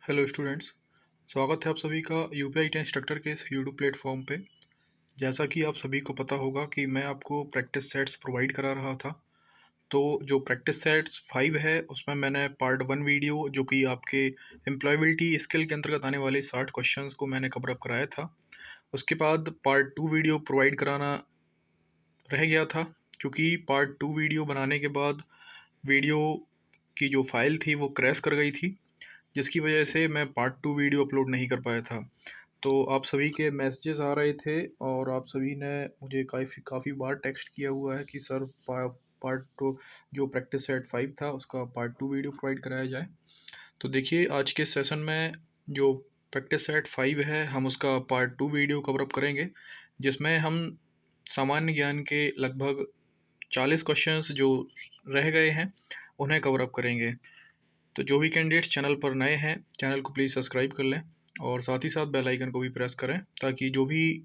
Hello students. स्वागत है आप सभी का यूपीआई टी इंस्ट्रक्टर के इस यूट्यूब प्लेटफॉर्म पे। जैसा कि आप सभी को पता होगा कि मैं आपको प्रैक्टिस सेट्स प्रोवाइड करा रहा था। तो जो प्रैक्टिस सेट्स 5 है उसमें मैंने पार्ट 1 वीडियो जो कि आपके एम्प्लॉयबिलिटी स्किल के अंतर्गत आने वाले 60 क्वेश्चंस को मैंने कवर अप कराया था। उसके बाद पार्ट 2 वीडियो प्रोवाइड कराना रह गया था, क्योंकि पार्ट 2 वीडियो बनाने के बाद वीडियो की जो फाइल थी वो क्रैश कर गई थी, जिसकी वजह से मैं पार्ट 2 वीडियो अपलोड नहीं कर पाया था। तो आप सभी के मैसेजेस आ रहे थे और आप सभी ने मुझे काफ़ी बार टेक्स्ट किया हुआ है कि सर पार्ट टू जो प्रैक्टिस सेट 5 था उसका पार्ट 2 वीडियो प्रोवाइड कराया जाए। तो देखिए, आज के सेशन में जो प्रैक्टिस सेट 5 है हम उसका पार्ट 2 वीडियो कवर अप करेंगे, जिसमें हम सामान्य ज्ञान के लगभग 40 क्वेश्चंस जो रह गए हैं उन्हें कवर अप करेंगे। तो जो भी कैंडिडेट्स चैनल पर नए हैं, चैनल को प्लीज़ सब्सक्राइब कर लें और साथ ही साथ बेल आइकन को भी प्रेस करें, ताकि जो भी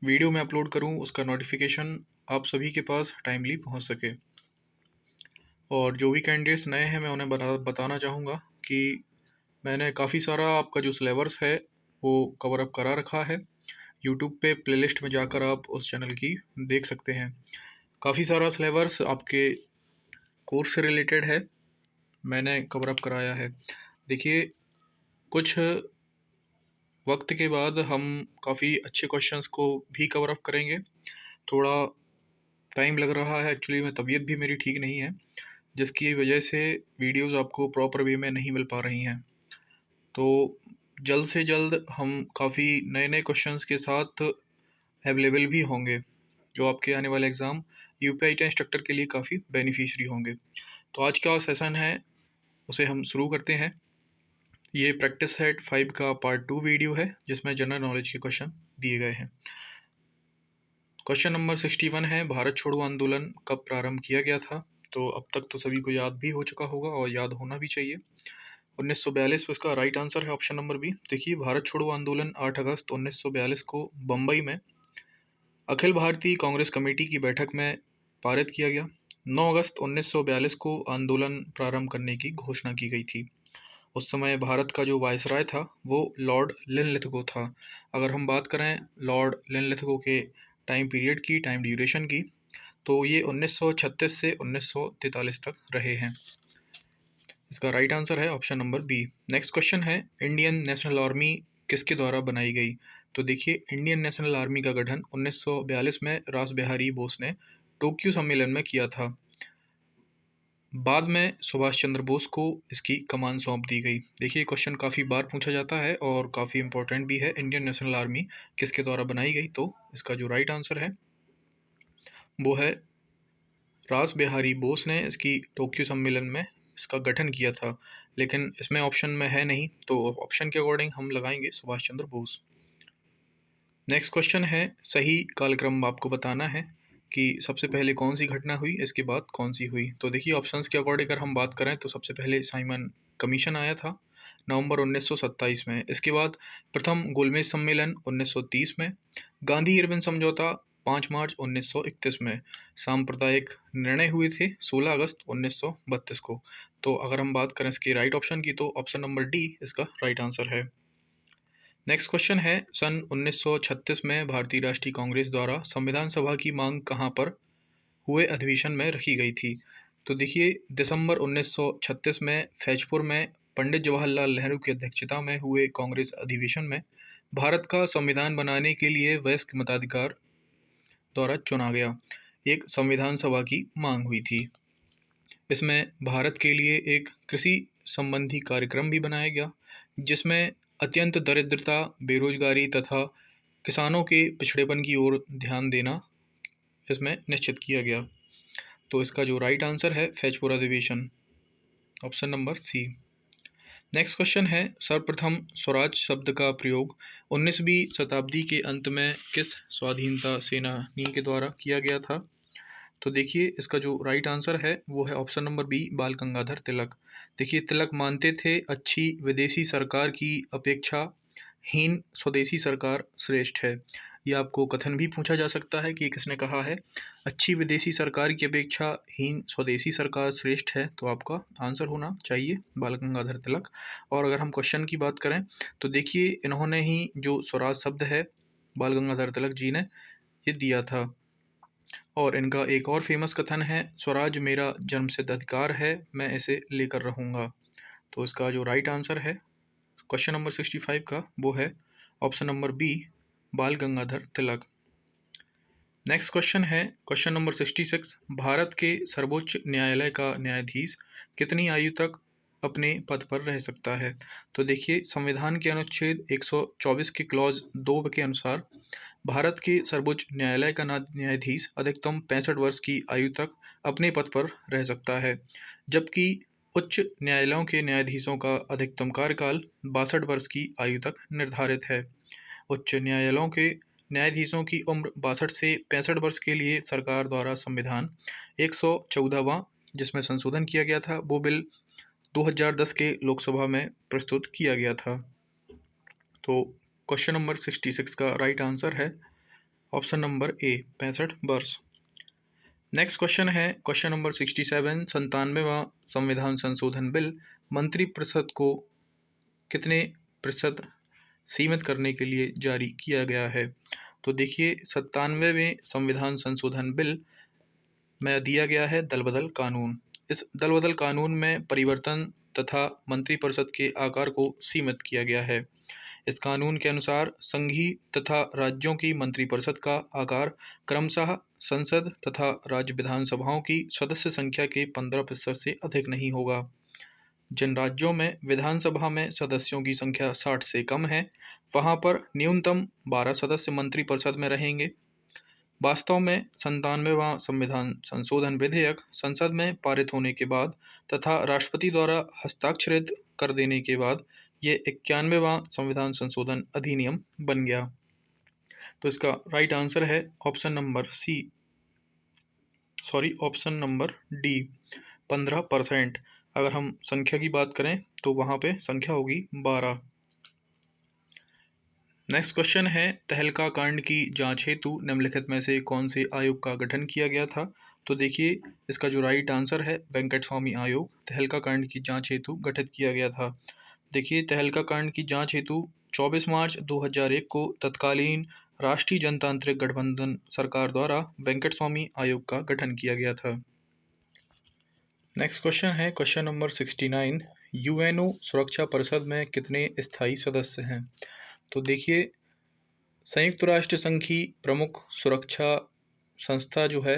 वीडियो मैं अपलोड करूं उसका नोटिफिकेशन आप सभी के पास टाइमली पहुंच सके। और जो भी कैंडिडेट्स नए हैं मैं उन्हें बताना चाहूँगा कि मैंने काफ़ी सारा आपका जो सिलेबस है वो कवर अप करा रखा है। यूट्यूब पे प्लेलिस्ट में जाकर आप उस चैनल की देख सकते हैं। काफ़ी सारा सिलेबस आपके कोर्स से रिलेटेड है, मैंने कवर अप कराया है। देखिए, कुछ वक्त के बाद हम काफ़ी अच्छे क्वेश्चंस को भी कवर अप करेंगे। थोड़ा टाइम लग रहा है, एक्चुअली में तबीयत भी मेरी ठीक नहीं है, जिसकी वजह से वीडियोस आपको प्रॉपर वे में नहीं मिल पा रही हैं। तो जल्द से जल्द हम काफ़ी नए नए क्वेश्चंस के साथ अवेलेबल भी होंगे, जो आपके आने वाले एग्ज़ाम यूपीआई टी इंस्ट्रक्टर के लिए काफ़ी बेनिफिशियरी होंगे। तो आज का सेशन है उसे हम शुरू करते हैं। ये प्रैक्टिस सेट 5 का पार्ट 2 वीडियो है, जिसमें जनरल नॉलेज के क्वेश्चन दिए गए हैं। क्वेश्चन नंबर 61 है, भारत छोड़ो आंदोलन कब प्रारंभ किया गया था? तो अब तक तो सभी को याद भी हो चुका होगा और याद होना भी चाहिए। 1942 इसका राइट आंसर है, ऑप्शन नंबर बी। देखिए, भारत छोड़ो आंदोलन 8 अगस्त 1942 को बम्बई में अखिल भारतीय कांग्रेस कमेटी की बैठक में पारित किया गया। 9 अगस्त 1942 को आंदोलन प्रारंभ करने की घोषणा की गई थी। उस समय भारत का जो वायसराय था वो लॉर्ड लिनलिथगो था। अगर हम बात करें लॉर्ड लिनलिथगो के टाइम पीरियड की, टाइम ड्यूरेशन की, तो ये 1936 से 1943 तक रहे हैं। इसका राइट आंसर है option number B. Next question है, इंडियन नेशनल आर्मी किसके द्वारा बनाई गई? तो देखिए, इंडियन नेशनल आर्मी का गठन 1942 में रास बिहारी बोस ने टोक्यो सम्मेलन में किया था। बाद में सुभाष चंद्र बोस को इसकी कमान सौंप दी गई। देखिए, क्वेश्चन काफ़ी बार पूछा जाता है और काफ़ी इंपॉर्टेंट भी है। इंडियन नेशनल आर्मी किसके द्वारा बनाई गई? तो इसका जो राइट आंसर है वो है रास बिहारी बोस ने इसकी टोक्यो सम्मेलन में इसका गठन किया था, लेकिन इसमें ऑप्शन में है नहीं, तो ऑप्शन के अकॉर्डिंग हम लगाएंगे सुभाष चंद्र बोस। नेक्स्ट क्वेश्चन है, सही कालक्रम आपको बताना है कि सबसे पहले कौन सी घटना हुई, इसके बाद कौन सी हुई। तो देखिए, ऑप्शंस के अकॉर्डिंग अगर हम बात करें तो सबसे पहले साइमन कमीशन आया था नवंबर 1927 में। इसके बाद प्रथम गोलमेज सम्मेलन 1930 में। गांधी इरविन समझौता 5 मार्च 1931 में। सांप्रदायिक निर्णय हुए थे 16 अगस्त 1932 को। तो अगर हम बात करें इसके राइट ऑप्शन की, तो ऑप्शन नंबर डी इसका राइट आंसर है। नेक्स्ट क्वेश्चन है, सन 1936 में भारतीय राष्ट्रीय कांग्रेस द्वारा संविधान सभा की मांग कहां पर हुए अधिवेशन में रखी गई थी? तो देखिए, दिसंबर 1936 में फैजपुर में पंडित जवाहरलाल नेहरू की अध्यक्षता में हुए कांग्रेस अधिवेशन में भारत का संविधान बनाने के लिए वयस्क मताधिकार द्वारा चुना गया एक संविधान सभा की मांग हुई थी। इसमें भारत के लिए एक कृषि संबंधी कार्यक्रम भी बनाया गया, जिसमें अत्यंत दरिद्रता, बेरोजगारी तथा किसानों के पिछड़ेपन की ओर ध्यान देना इसमें निश्चित किया गया। तो इसका जो राइट आंसर है फैजपुर अधिवेशन, option number C. Next question है, सर्वप्रथम स्वराज शब्द का प्रयोग 19वीं शताब्दी के अंत में किस स्वाधीनता सेनानी के द्वारा किया गया था? तो देखिए, इसका जो राइट आंसर है वो है ऑप्शन नंबर बी, बाल गंगाधर तिलक। देखिए, तिलक मानते थे अच्छी विदेशी सरकार की अपेक्षा हीन स्वदेशी सरकार श्रेष्ठ है। ये आपको कथन भी पूछा जा सकता है कि ये किसने कहा है। अच्छी विदेशी सरकार की अपेक्षा हीन स्वदेशी सरकार श्रेष्ठ है, तो आपका आंसर होना चाहिए बाल गंगाधर तिलक। और अगर हम क्वेश्चन की बात करें तो देखिए इन्होंने ही जो स्वराज शब्द है बाल गंगाधर तिलक जी ने ये दिया था। और इनका एक और फेमस कथन है, स्वराज मेरा जन्मसिद्ध अधिकार है, मैं इसे लेकर रहूँगा। तो इसका जो राइट आंसर है क्वेश्चन नंबर 65 का वो है ऑप्शन नंबर बी, बाल गंगाधर तिलक। नेक्स्ट क्वेश्चन है क्वेश्चन नंबर 66, भारत के सर्वोच्च न्यायालय का न्यायाधीश कितनी आयु तक अपने पद पर रह सकता है। तो देखिए संविधान के अनुच्छेद 124 के क्लॉज 2 के अनुसार भारत के सर्वोच्च न्यायालय का न्यायाधीश अधिकतम 65 वर्ष की आयु तक अपने पद पर रह सकता है, जबकि उच्च न्यायालयों के न्यायाधीशों का अधिकतम कार्यकाल 62 वर्ष की आयु तक निर्धारित है। उच्च न्यायालयों के न्यायाधीशों की उम्र 62 से 65 वर्ष के लिए सरकार द्वारा संविधान 114वां जिसमें संशोधन किया गया था वो बिल 2010 के लोकसभा में प्रस्तुत किया गया था। तो क्वेश्चन नंबर 66 का राइट आंसर है ऑप्शन नंबर ए, 65 वर्ष। नेक्स्ट क्वेश्चन है क्वेश्चन नंबर 67, 97वां संविधान संशोधन बिल मंत्रिपरिषद को कितने प्रतिशत सीमित करने के लिए जारी किया गया है। तो देखिए 97वें संविधान संशोधन बिल में दिया गया है दल बदल कानून। इस दल बदल कानून में परिवर्तन तथा मंत्रिपरिषद के आकार को सीमित किया गया है। इस कानून के अनुसार संघीय तथा राज्यों की मंत्रिपरिषद का आकार क्रमशः संसद तथा राज्य विधानसभाओं की सदस्य संख्या के 15% से अधिक नहीं होगा। जिन राज्यों में विधानसभा में सदस्यों की संख्या 60 से कम है, वहां पर न्यूनतम 12 सदस्य मंत्रिपरिषद में रहेंगे। वास्तव में 97वां संविधान संशोधन विधेयक संसद में पारित होने के बाद तथा राष्ट्रपति द्वारा हस्ताक्षरित कर देने के बाद ये 91वां संविधान संशोधन अधिनियम बन गया। तो इसका राइट आंसर है option number option number D, 15%। अगर हम संख्या की बात करें तो वहाँ पे संख्या होगी 12। नेक्स्ट क्वेश्चन है, तहलका कांड की जांच हेतु निम्नलिखित में से कौन से आयोग का गठन किया गया था। तो देखिए इसका जो राइट आंसर है वेंकट स्वामी आयोग तहलका कांड की जांच हेतु गठित किया गया था। देखिए तहलका कांड की जांच हेतु 24 मार्च 2001 को तत्कालीन राष्ट्रीय जनतांत्रिक गठबंधन सरकार द्वारा वेंकट स्वामी आयोग का गठन किया गया था। नेक्स्ट क्वेश्चन है क्वेश्चन नंबर 69, यूएनओ सुरक्षा परिषद में कितने स्थायी सदस्य हैं। तो देखिए संयुक्त राष्ट्र संघ की प्रमुख सुरक्षा संस्था जो है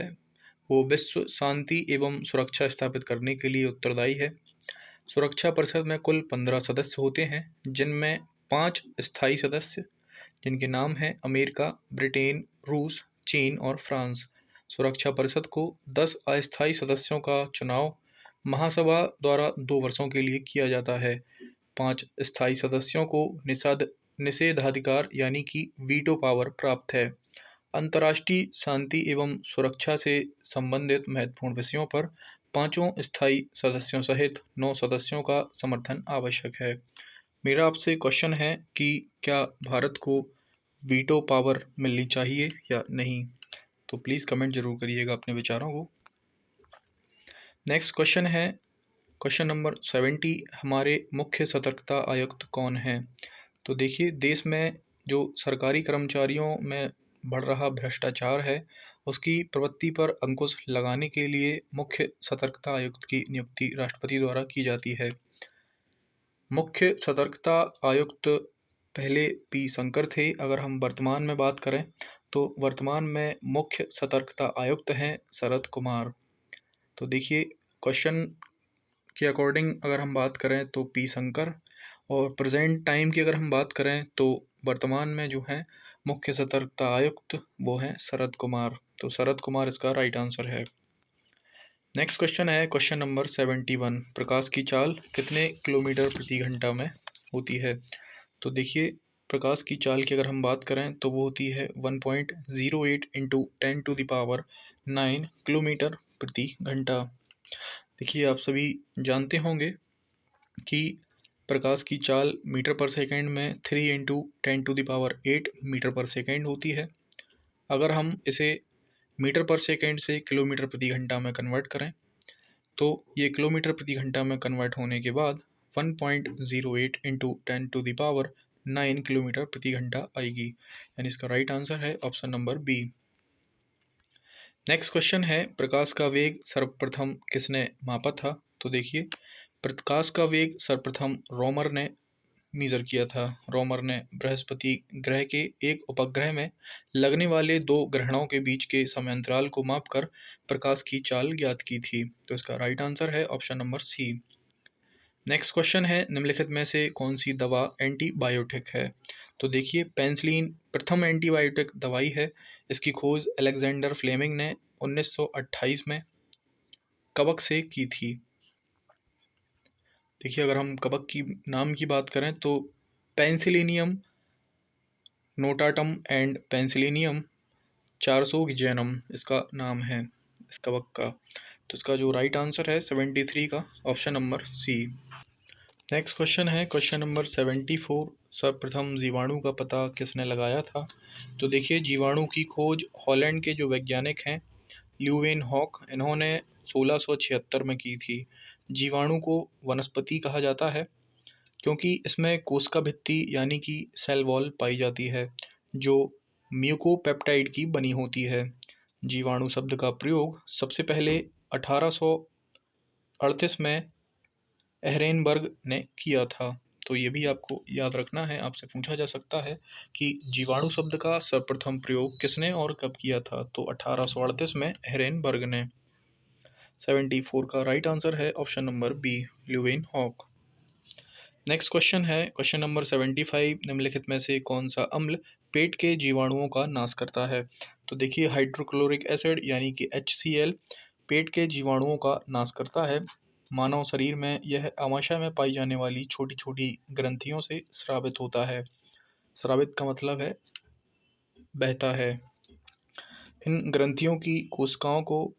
वो विश्व शांति एवं सुरक्षा स्थापित करने के लिए उत्तरदायी है। सुरक्षा परिषद में कुल 15 सदस्य होते हैं, जिनमें 5 स्थायी सदस्य जिनके नाम हैं अमेरिका, ब्रिटेन, रूस, चीन और फ्रांस। सुरक्षा परिषद को 10 अस्थायी सदस्यों का चुनाव महासभा द्वारा 2 वर्षों के लिए किया जाता है। 5 स्थायी सदस्यों को निषेधाधिकार यानी कि वीटो पावर प्राप्त है। अंतर्राष्ट्रीय शांति एवं सुरक्षा से संबंधित महत्वपूर्ण विषयों पर 5 स्थायी सदस्यों सहित 9 सदस्यों का समर्थन आवश्यक है। मेरा आपसे क्वेश्चन है कि क्या भारत को वीटो पावर मिलनी चाहिए या नहीं, तो प्लीज़ कमेंट जरूर करिएगा अपने विचारों को। नेक्स्ट क्वेश्चन है क्वेश्चन नंबर 70, हमारे मुख्य सतर्कता आयुक्त कौन हैं। तो देखिए देश में जो सरकारी कर्मचारियों में बढ़ रहा भ्रष्टाचार है उसकी प्रवृत्ति पर अंकुश लगाने के लिए मुख्य सतर्कता आयुक्त की नियुक्ति राष्ट्रपति द्वारा की जाती है। मुख्य सतर्कता आयुक्त पहले पी शंकर थे। अगर हम वर्तमान में बात करें तो वर्तमान में मुख्य सतर्कता आयुक्त हैं शरद कुमार। तो देखिए क्वेश्चन के अकॉर्डिंग अगर हम बात करें तो पी शंकर, और प्रेजेंट टाइम की अगर हम बात करें तो वर्तमान में जो है मुख्य सतर्कता आयुक्त वो हैं शरद कुमार। तो शरद कुमार इसका राइट आंसर है। नेक्स्ट क्वेश्चन है क्वेश्चन नंबर 71, प्रकाश की चाल कितने किलोमीटर प्रति घंटा में होती है। तो देखिए प्रकाश की चाल की अगर हम बात करें तो वो होती है 1.08 इंटू 10⁹ किलोमीटर प्रति घंटा। देखिए आप सभी जानते होंगे कि प्रकाश की चाल मीटर पर सेकेंड में 3 इंटू 10⁸ मीटर पर सेकेंड होती है। अगर हम इसे मीटर पर सेकेंड से किलोमीटर प्रति घंटा में कन्वर्ट करें तो ये किलोमीटर प्रति घंटा में कन्वर्ट होने के बाद 1.08 इंटू 10⁹ किलोमीटर प्रति घंटा आएगी, यानी इसका राइट आंसर है option number B. Next question है, प्रकाश का वेग सर्वप्रथम किसने मापा था? तो देखिए, प्रकाश का वेग सर्वप्रथम रोमर ने मीज़र किया था। रोमर ने बृहस्पति ग्रह के एक उपग्रह में लगने वाले दो ग्रहणों के बीच के समयांतराल को मापकर प्रकाश की चाल ज्ञात की थी। तो इसका राइट आंसर है option number C. Next question है, निम्नलिखित में से कौन सी दवा एंटीबायोटिक है? तो देखिए, पेनिसिलिन प्रथम एंटीबायोटिक दवाई है। इसकी खोज अलेक्जेंडर फ्लेमिंग ने 1928 में कवक से की थी। देखिए, अगर हम कवक की नाम की बात करें तो पेनिसिलिनियम नोटाटम एंड पेनिसिलिनियम चारसोगिजेनम इसका नाम है इस कवक का। तो इसका जो राइट आंसर है 73 का option number C. Next question है, क्वेश्चन नंबर 74, सर्वप्रथम जीवाणु का पता किसने लगाया था? तो देखिए, जीवाणु की खोज हॉलैंड के जो वैज्ञानिक हैं ल्यूवेनहॉक, इन्होंने 1676 में की थी। जीवाणु को वनस्पति कहा जाता है क्योंकि इसमें कोशिका भित्ति यानी कि सेल वॉल पाई जाती है जो म्यूकोपेप्टाइड की बनी होती है। जीवाणु शब्द का प्रयोग सबसे पहले 1838 में एहरेनबर्ग ने किया था। तो ये भी आपको याद रखना है, आपसे पूछा जा सकता है कि जीवाणु शब्द का सर्वप्रथम प्रयोग किसने और कब किया था? तो 1838 में एहरेनबर्ग ने। 74 का राइट आंसर है option number B, Leeuwenhoek. Next question है, क्वेश्चन नंबर 75, निम्नलिखित में से कौन सा अम्ल पेट के जीवाणुओं का नाश करता है? तो देखिए, हाइड्रोक्लोरिक एसिड यानी कि HCl पेट के जीवाणुओं का नाश करता है। मानव शरीर में यह आमाशय में पाई जाने वाली छोटी छोटी ग्रंथियों से स्रावित होता है। स्रावित का मतलब है बहता है। इन ग्रंथियों की कोशिकाओं को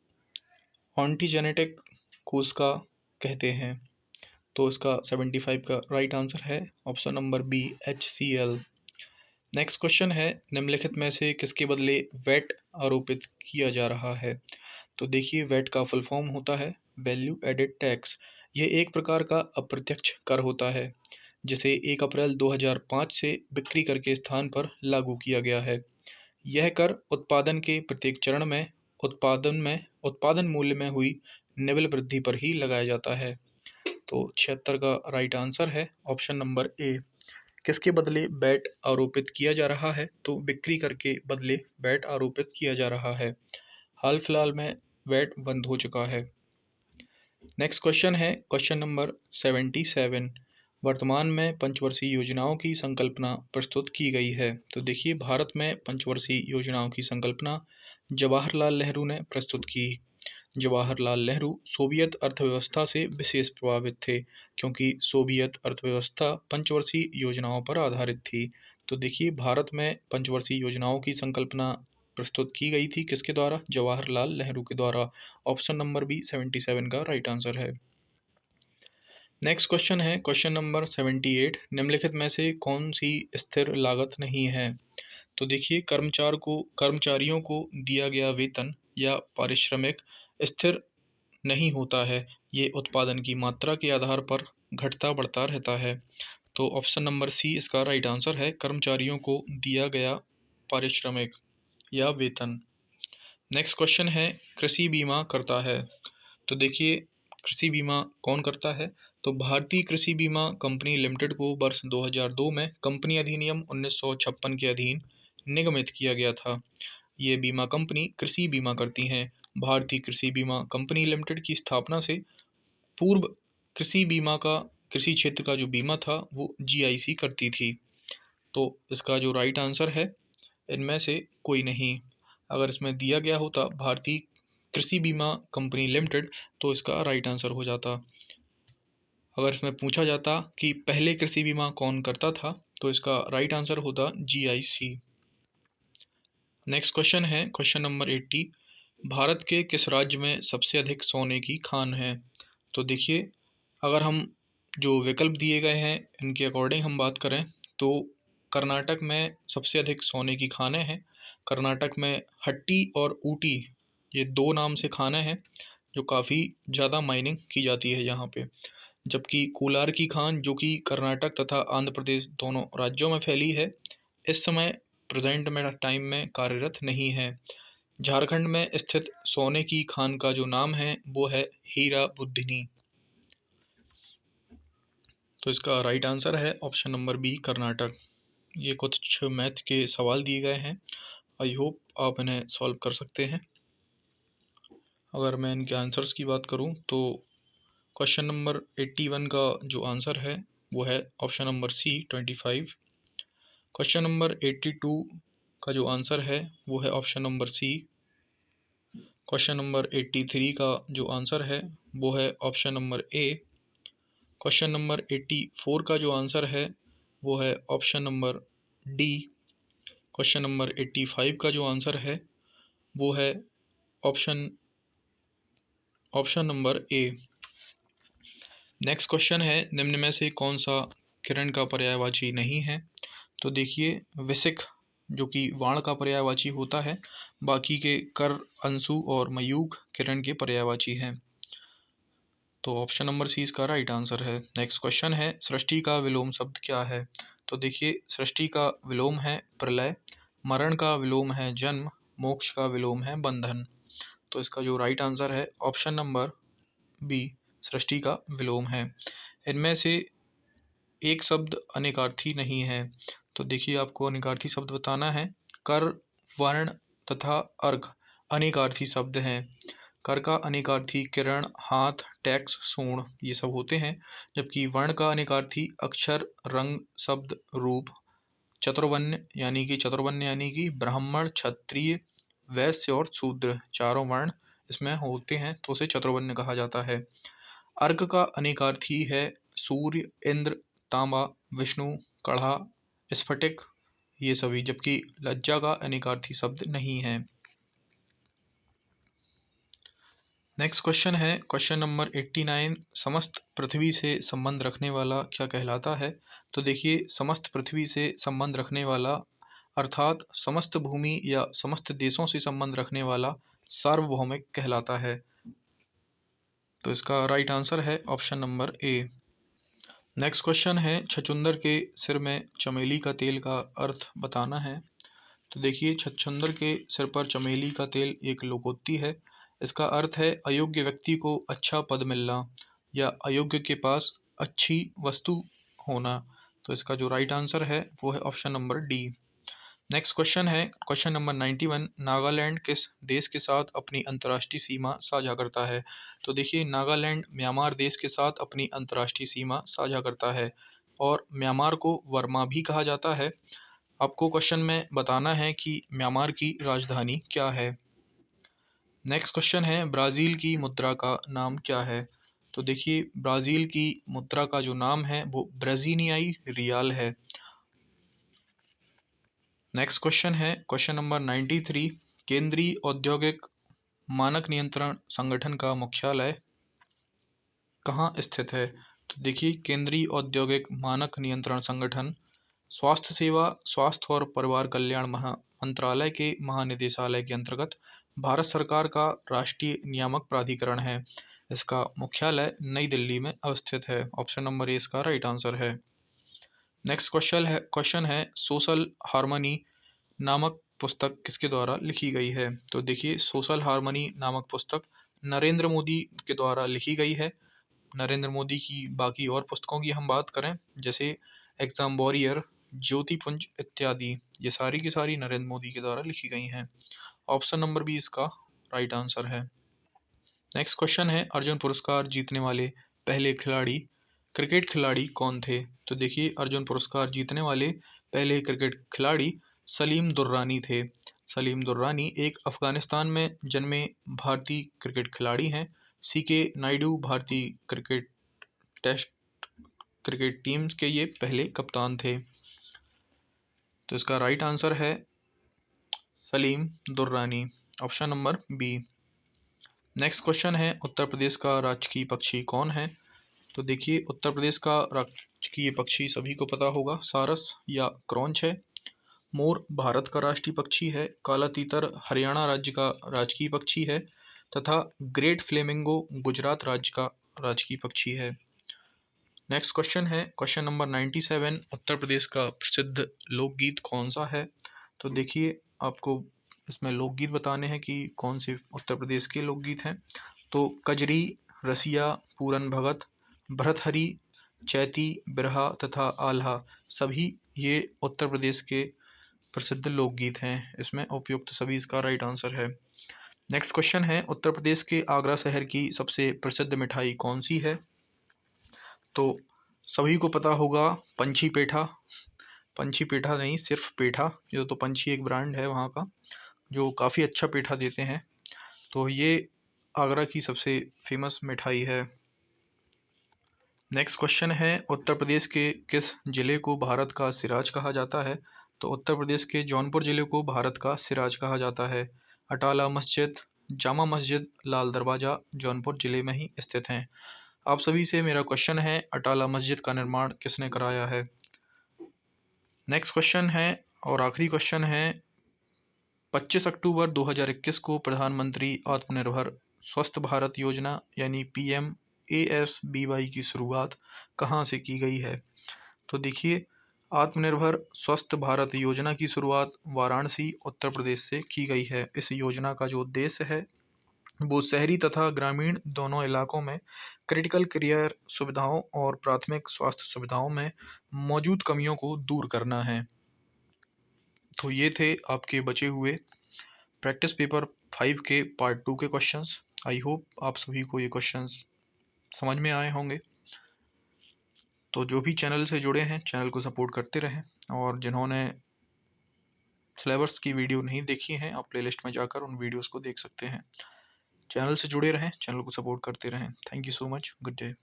ऑन्टीजेनेटिक कोशिका कहते हैं। तो इसका 75 का राइट आंसर है option number B, HCl। Next question है, निम्नलिखित में से किसके बदले वैट आरोपित किया जा रहा है? तो देखिए, वैट का फुल फॉर्म होता है वैल्यू एडेड टैक्स। ये एक प्रकार का अप्रत्यक्ष कर होता है जिसे 1 अप्रैल 2005 से बिक्री कर के स्थान पर लागू किया गया है। यह कर उत्पादन के प्रत्येक चरण में उत्पादन मूल्य में हुई निव्वल वृद्धि पर ही लगाया जाता है। तो 76 का राइट आंसर है ऑप्शन नंबर ए। किसके बदले वैट आरोपित किया जा रहा है? तो बिक्री कर के बदले वैट आरोपित किया जा रहा है। हाल फिलहाल में वैट बंद हो चुका है। नेक्स्ट क्वेश्चन है, क्वेश्चन नंबर 77, वर्तमान में पंचवर्षीय योजनाओं की संकल्पना प्रस्तुत की गई है। तो देखिए, भारत में पंचवर्षीय योजनाओं की संकल्पना जवाहरलाल नेहरू ने प्रस्तुत की। जवाहरलाल नेहरू सोवियत अर्थव्यवस्था से विशेष प्रभावित थे क्योंकि सोवियत अर्थव्यवस्था पंचवर्षीय योजनाओं पर आधारित थी। तो देखिए, भारत में पंचवर्षीय योजनाओं की संकल्पना प्रस्तुत की गई थी किसके द्वारा? जवाहरलाल नेहरू के द्वारा। ऑप्शन नंबर बी 77 का राइट आंसर है। नेक्स्ट क्वेश्चन है, क्वेश्चन नंबर 78, निम्नलिखित में से कौन सी स्थिर लागत नहीं है? तो देखिए, कर्मचारियों को दिया गया वेतन या पारिश्रमिक स्थिर नहीं होता है। ये उत्पादन की मात्रा के आधार पर घटता बढ़ता रहता है। तो ऑप्शन नंबर सी इसका राइट आंसर है, कर्मचारियों को दिया गया पारिश्रमिक या वेतन। नेक्स्ट क्वेश्चन है, कृषि बीमा करता है। तो देखिए, कृषि बीमा कौन करता है? तो भारतीय कृषि बीमा कंपनी लिमिटेड को वर्ष 2002 में कंपनी अधिनियम 1956 के अधीन निगमित किया गया था। ये बीमा कंपनी कृषि बीमा करती हैं। भारतीय कृषि बीमा कंपनी लिमिटेड की स्थापना से पूर्व कृषि क्षेत्र का जो बीमा था वो GIC करती थी। तो इसका जो राइट आंसर है इनमें से कोई नहीं। अगर इसमें दिया गया होता भारतीय कृषि बीमा कंपनी लिमिटेड तो इसका राइट आंसर हो जाता। अगर इसमें पूछा जाता कि पहले कृषि बीमा कौन करता था तो इसका राइट आंसर होता GIC। नेक्स्ट क्वेश्चन है, क्वेश्चन नंबर 80, भारत के किस राज्य में सबसे अधिक सोने की खान है? तो देखिए, अगर हम जो विकल्प दिए गए हैं इनके अकॉर्डिंग हम बात करें तो कर्नाटक में सबसे अधिक सोने की खानें हैं। कर्नाटक में हट्टी और ऊटी ये 2 नाम से खानें हैं जो काफ़ी ज़्यादा माइनिंग की जाती है यहाँ पे। जबकि कोलार की खान जो कि कर्नाटक तथा आंध्र प्रदेश दोनों राज्यों में फैली है, इस समय प्रेजेंट में टाइम में कार्यरत नहीं है। झारखंड में स्थित सोने की खान का जो नाम है वो है हीरा बुद्धिनी। तो इसका राइट आंसर है ऑप्शन नंबर बी कर्नाटक। ये कुछ मैथ के सवाल दिए गए हैं, आई होप आप इन्हें सॉल्व कर सकते हैं। अगर मैं इनके आंसर्स की बात करूं तो क्वेश्चन नंबर 81 का जो आंसर है वो है option number C 25। Question number 82 का जो आंसर है वो है option number C. Question number 83 का जो आंसर है वो है option number A. Question number 84 का जो आंसर है वो है option number D. Question number 85 का जो आंसर है वो है option number A. Next question है निम्न में से कौन सा किरण का पर्यायवाची नहीं है। तो देखिए विसिक जो कि वाण का पर्यायवाची होता है, बाकी के कर, अंशु और मयूख किरण के पर्यायवाची हैं। तो ऑप्शन नंबर सी इसका राइट आंसर है। नेक्स्ट क्वेश्चन है सृष्टि का विलोम शब्द क्या है। तो देखिए सृष्टि का विलोम है प्रलय, मरण का विलोम है जन्म, मोक्ष का विलोम है बंधन। तो इसका जो राइट आंसर है ऑप्शन नंबर बी सृष्टि का विलोम है। इनमें से एक शब्द अनेकार्थी नहीं है। तो देखिए आपको अनेकार्थी शब्द बताना है। कर, वर्ण तथा अर्घ अनेकार्थी शब्द हैं। कर का अनेकार्थी किरण, हाथ, टैक्स, सूंड ये सब होते हैं। जबकि वर्ण का अनेकार्थी अक्षर, रंग, शब्द, रूप, चतुर्वर्ण यानी कि ब्राह्मण, क्षत्रिय, वैश्य और शूद्र चारों वर्ण इसमें होते हैं तो उसे चतुर्वर्ण कहा जाता है। अर्क का अनेकार्थी है सूर्य, इंद्र, तांबा, विष्णु, कड़ा, स्फटिक ये सभी। जबकि लज्जा का अनेकार्थी शब्द नहीं है। नेक्स्ट क्वेश्चन है क्वेश्चन नंबर 89 समस्त पृथ्वी से संबंध रखने वाला क्या कहलाता है। तो देखिए समस्त पृथ्वी से संबंध रखने वाला अर्थात समस्त भूमि या समस्त देशों से संबंध रखने वाला सार्वभौमिक कहलाता है। तो इसका राइट आंसर है option number A. Next question है छछूंदर के सिर में चमेली का तेल का अर्थ बताना है। तो देखिए छछूंदर के सिर पर चमेली का तेल एक लोकोक्ति है। इसका अर्थ है अयोग्य व्यक्ति को अच्छा पद मिलना या अयोग्य के पास अच्छी वस्तु होना। तो इसका जो राइट आंसर है वो है option number D. Next question है क्वेश्चन नंबर 91 नागालैंड किस देश के साथ अपनी अंतर्राष्ट्रीय सीमा साझा करता है। तो देखिए नागालैंड म्यांमार देश के साथ अपनी अंतर्राष्ट्रीय सीमा साझा करता है और म्यांमार को वर्मा भी कहा जाता है। आपको क्वेश्चन में बताना है कि म्यांमार की राजधानी क्या है। नेक्स्ट क्वेश्चन है ब्राज़ील की मुद्रा का नाम क्या है। तो देखिए ब्राज़ील की मुद्रा का जो नाम है वो ब्राज़ीलियाई रियाल है। नेक्स्ट क्वेश्चन है क्वेश्चन नंबर 93 केंद्रीय औद्योगिक मानक नियंत्रण संगठन का मुख्यालय कहाँ स्थित है। तो देखिए केंद्रीय औद्योगिक मानक नियंत्रण संगठन स्वास्थ्य सेवा, स्वास्थ्य और परिवार कल्याण मंत्रालय के महानिदेशालय के अंतर्गत भारत सरकार का राष्ट्रीय नियामक प्राधिकरण है। इसका मुख्यालय नई दिल्ली में अवस्थित है। ऑप्शन नंबर ए इसका राइट आंसर है। नेक्स्ट क्वेश्चन है सोशल हार्मनी नामक पुस्तक किसके द्वारा लिखी गई है। तो देखिए सोशल हार्मनी नामक पुस्तक नरेंद्र मोदी के द्वारा लिखी गई है। नरेंद्र मोदी की बाकी और पुस्तकों की हम बात करें जैसे एग्जाम वॉरियर, ज्योतिपुंज इत्यादि, ये सारी की सारी नरेंद्र मोदी के द्वारा लिखी गई हैं। ऑप्शन नंबर बी इसका राइट आंसर है। नेक्स्ट क्वेश्चन है अर्जुन पुरस्कार जीतने वाले पहले खिलाड़ी क्रिकेट खिलाड़ी कौन थे। तो देखिए अर्जुन पुरस्कार जीतने वाले पहले क्रिकेट खिलाड़ी सलीम दुर्रानी थे। सलीम दुर्रानी एक अफगानिस्तान में जन्मे भारतीय क्रिकेट खिलाड़ी हैं। सीके नायडू भारतीय क्रिकेट टेस्ट क्रिकेट टीम के ये पहले कप्तान थे। तो इसका राइट आंसर है Salim Durrani, option number B. Next question है उत्तर प्रदेश का राजकीय पक्षी कौन है। तो देखिए उत्तर प्रदेश का राजकीय पक्षी सभी को पता होगा सारस या क्रॉन्च है। मोर भारत का राष्ट्रीय पक्षी है। काला तीतर हरियाणा राज्य का राजकीय पक्षी है तथा ग्रेट फ्लेमिंगो गुजरात राज्य का राजकीय पक्षी है। नेक्स्ट क्वेश्चन है क्वेश्चन नंबर 97, उत्तर प्रदेश का प्रसिद्ध लोकगीत कौन सा है। तो देखिए आपको इसमें लोकगीत बताने हैं कि कौन से उत्तर प्रदेश के लोकगीत हैं। तो कजरी, रसिया, पूरन भगत, भरथहरी, चैती, बिरहा तथा आल्हा सभी ये उत्तर प्रदेश के प्रसिद्ध लोकगीत हैं। इसमें उपयुक्त सभी इसका राइट आंसर है। नेक्स्ट क्वेश्चन है उत्तर प्रदेश के आगरा शहर की सबसे प्रसिद्ध मिठाई कौन सी है। तो सभी को पता होगा पंछी पेठा। पंछी पेठा नहीं, सिर्फ पेठा, ये तो पंछी एक ब्रांड है वहाँ का जो काफ़ी अच्छा पेठा देते हैं। तो ये आगरा की सबसे फेमस मिठाई है। नेक्स्ट क्वेश्चन है उत्तर प्रदेश के किस ज़िले को भारत का सिराज कहा जाता है। तो उत्तर प्रदेश के जौनपुर ज़िले को भारत का सिराज कहा जाता है। अटाला मस्जिद, जामा मस्जिद, लाल दरवाज़ा जौनपुर ज़िले में ही स्थित हैं। आप सभी से मेरा क्वेश्चन है अटाला मस्जिद का निर्माण किसने कराया है। नेक्स्ट क्वेश्चन है और आखिरी क्वेश्चन है 25 अक्टूबर 2021 को प्रधानमंत्री आत्मनिर्भर स्वस्थ भारत योजना यानी PMASBY की शुरुआत कहाँ से की गई है। तो देखिए आत्मनिर्भर स्वस्थ भारत योजना की शुरुआत वाराणसी उत्तर प्रदेश से की गई है। इस योजना का जो उद्देश्य है वो शहरी तथा ग्रामीण दोनों इलाकों में क्रिटिकल केयर सुविधाओं और प्राथमिक स्वास्थ्य सुविधाओं में मौजूद कमियों को दूर करना है। तो ये थे आपके बचे हुए प्रैक्टिस पेपर 5 के पार्ट 2 के क्वेश्चंस। आई होप आप सभी को ये क्वेश्चंस समझ में आए होंगे। तो जो भी चैनल से जुड़े हैं चैनल को सपोर्ट करते रहें, और जिन्होंने सिलेबस की वीडियो नहीं देखी हैं आप प्लेलिस्ट में जाकर उन वीडियोस को देख सकते हैं। चैनल से जुड़े रहें, चैनल को सपोर्ट करते रहें। Thank you so much, good day.